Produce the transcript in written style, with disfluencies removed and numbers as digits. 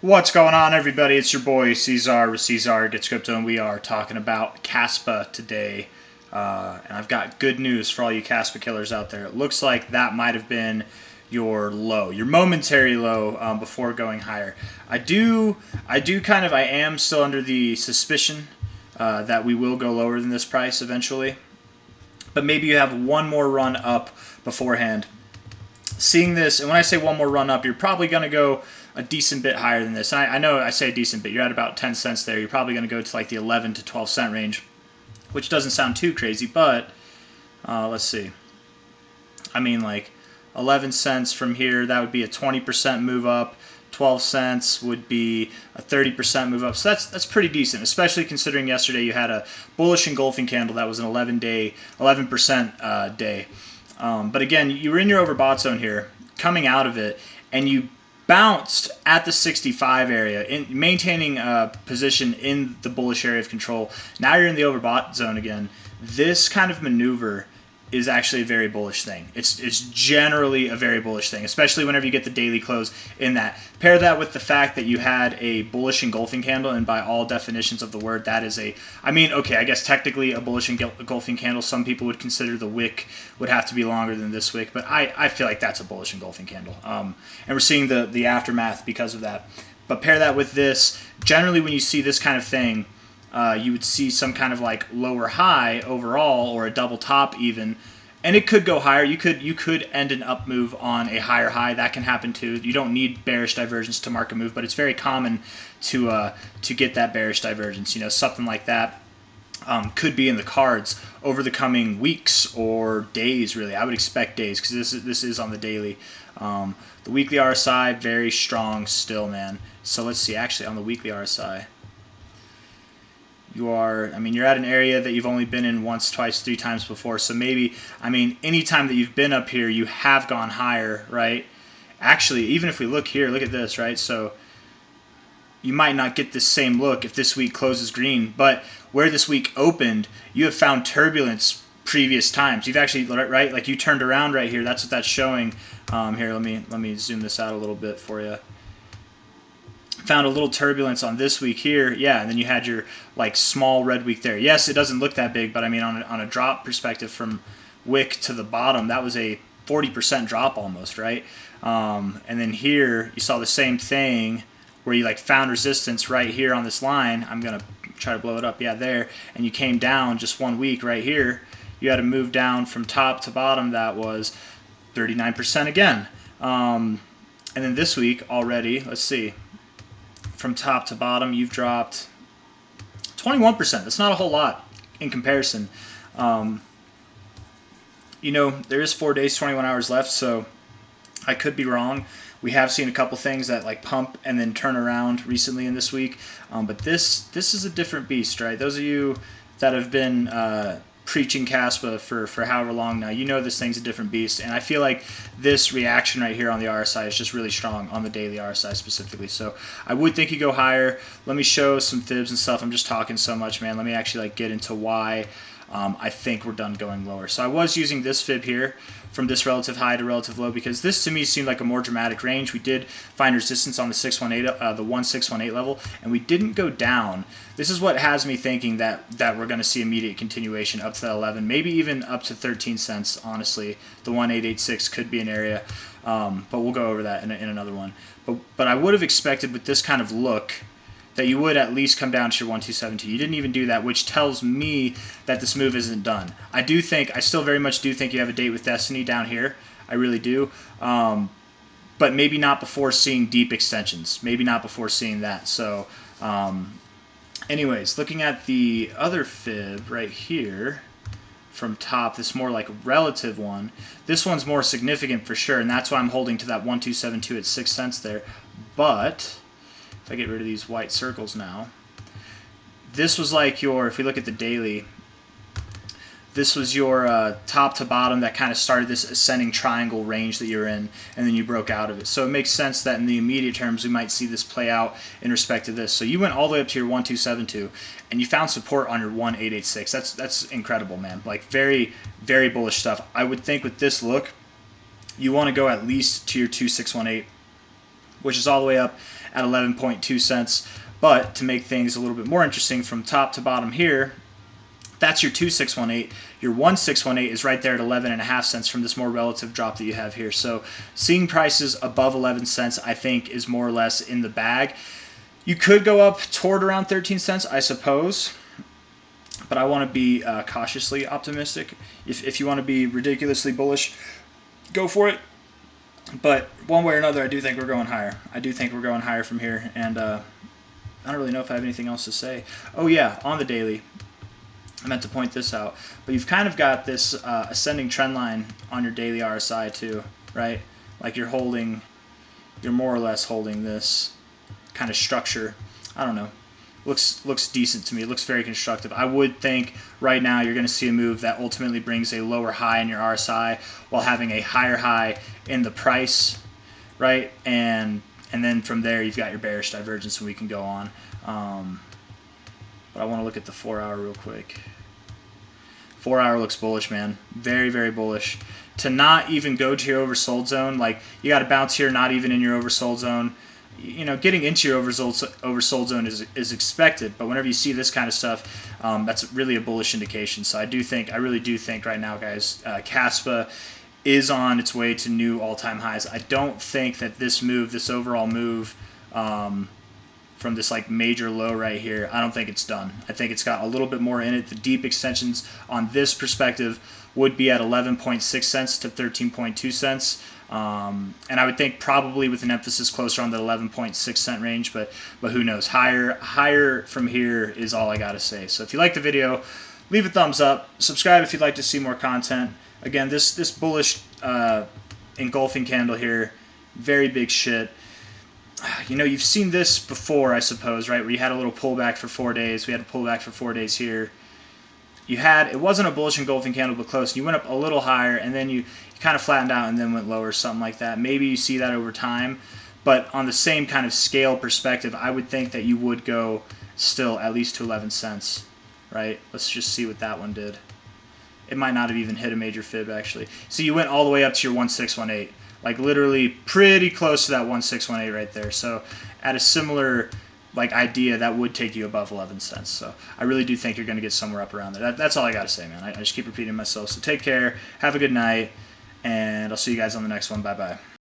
What's going on, everybody? It's your boy C-Zar with C-Zar Gets Crypto, and we are talking about KASPA today. And I've got good news for all you KASPA killers out there. It looks like that might have been your low, your momentary low before going higher. I am still under the suspicion that we will go lower than this price eventually. But maybe you have one more run up beforehand. Seeing this, and when I say one more run up, you're probably going to go a decent bit higher than this. I know I say a decent bit. You're at about 10 cents there. You're probably going to go to like the 11 to 12 cent range, which doesn't sound too crazy, but let's see. I mean, like 11 cents from here, that would be a 20% move up. 12 cents would be a 30% move up. So that's pretty decent, especially considering yesterday you had a bullish engulfing candle that was an 11% day. But again, you were in your overbought zone here, coming out of it, and you bounced at the 65 area, maintaining a position in the bullish area of control. Now you're in the overbought zone again. This kind of maneuver is actually a very bullish thing. It's generally a very bullish thing, especially whenever you get the daily close in that. Pair that with the fact that you had a bullish engulfing candle, and by all definitions of the word, that is I guess technically a bullish engulfing candle. Some people would consider the wick would have to be longer than this wick, but I feel like that's a bullish engulfing candle. And we're seeing the aftermath because of that. But pair that with this. Generally, when you see this kind of thing, you would see some kind of like lower high overall, or a double top even, and it could go higher. You could end an up move on a higher high. That can happen too. You don't need bearish divergence to mark a move, but it's very common to get that bearish divergence. You know, something like that could be in the cards over the coming weeks or days. Really, I would expect days, because this is on the daily. The weekly RSI very strong still, man. So let's see. Actually, on the weekly RSI. You're at an area that you've only been in once, twice, three times before. So maybe, any time that you've been up here, you have gone higher, right? Actually, even if we look here, look at this, right? So you might not get this same look if this week closes green, but where this week opened, you have found turbulence previous times. You've actually, right, like you turned around right here. That's what that's showing. Here, let me zoom this out a little bit for you. Found a little turbulence on this week here, yeah, and then you had your like small red week there. Yes, it doesn't look that big, but on a drop perspective from wick to the bottom, that was a 40% drop almost, right? And then here you saw the same thing where you like found resistance right here on this line. I'm gonna try to blow it up, yeah, there, and you came down just 1 week right here. You had to move down from top to bottom. That was 39% again. And then this week already, let's see. From top to bottom, you've dropped 21%. That's not a whole lot in comparison. There is 4 days, 21 hours left, so I could be wrong. We have seen a couple things that like pump and then turn around recently in this week, but this is a different beast, right? Those of you that have been preaching KASPA for however long now, you know this thing's a different beast, and I feel like this reaction right here on the RSI is just really strong, on the daily RSI specifically. So I would think you go higher. Let me show some fibs and stuff. I'm just talking so much, man. Let me actually like get into why I think we're done going lower. So I was using this fib here from this relative high to relative low, because this to me seemed like a more dramatic range. We did find resistance on the 1618 level, and we didn't go down. This is what has me thinking that we're going to see immediate continuation up to that 11, maybe even up to 13 cents. Honestly, the 1886 could be an area, but we'll go over that in another one. But I would have expected with this kind of look that you would at least come down to your 1272. You didn't even do that, which tells me that this move isn't done. I still very much do think you have a date with destiny down here. I really do. But maybe not before seeing deep extensions. Maybe not before seeing that. So, anyways, looking at the other fib right here from top, this more like relative one. This one's more significant for sure, and that's why I'm holding to that 1272 at 6 cents there. But if I get rid of these white circles now, this was like if we look at the daily, this was your top to bottom that kind of started this ascending triangle range that you're in, and then you broke out of it. So it makes sense that in the immediate terms we might see this play out in respect to this. So you went all the way up to your 1272, and you found support on your 1886. That's incredible, man. Like very, very bullish stuff. I would think with this look, you want to go at least to your 2618, which is all the way up at 11.2 cents. But to make things a little bit more interesting, from top to bottom here, that's your 2618. Your 1618 is right there at 11.5 cents from this more relative drop that you have here. So seeing prices above 11 cents, I think, is more or less in the bag. You could go up toward around 13 cents, I suppose, but I want to be cautiously optimistic. If you want to be ridiculously bullish, go for it. But one way or another, I do think we're going higher. I do think we're going higher from here, and I don't really know if I have anything else to say. Oh yeah, on the daily, I meant to point this out, but you've kind of got this ascending trend line on your daily RSI too, right? Like you're more or less holding this kind of structure. I don't know. Looks decent to me. It looks very constructive. I would think right now you're going to see a move that ultimately brings a lower high in your RSI while having a higher high in the price, right? And then from there you've got your bearish divergence, and we can go on. But I want to look at the 4-hour real quick. 4-hour looks bullish, man. Very, very bullish. To not even go to your oversold zone, like you got to bounce here, not even in your oversold zone. You know, getting into your oversold zone is expected, but whenever you see this kind of stuff, that's really a bullish indication. So I really do think right now, guys, KASPA is on its way to new all-time highs. I don't think that this overall move, from this like major low right here, I don't think it's done. I think it's got a little bit more in it. The deep extensions on this perspective would be at 11.6 cents to 13.2 cents. And I would think probably with an emphasis closer on the 11.6 cent range, but who knows? Higher from here is all I gotta say. So if you like the video, leave a thumbs up. Subscribe if you'd like to see more content. Again, this bullish engulfing candle here, very big shit. You know, you've seen this before, I suppose, right? Where you had a little pullback for 4 days. We had a pullback for 4 days here. It wasn't a bullish engulfing candle, but close. You went up a little higher, and then you kind of flattened out and then went lower, something like that. Maybe you see that over time, but on the same kind of scale perspective, I would think that you would go still at least to 11 cents, right? Let's just see what that one did. It might not have even hit a major fib, actually. So you went all the way up to your 1618. Like literally pretty close to that 1618 right there. So at a similar like idea, that would take you above 11 cents. So I really do think you're going to get somewhere up around there. That's all I got to say, man. I just keep repeating myself. So take care, have a good night, and I'll see you guys on the next one. Bye-bye.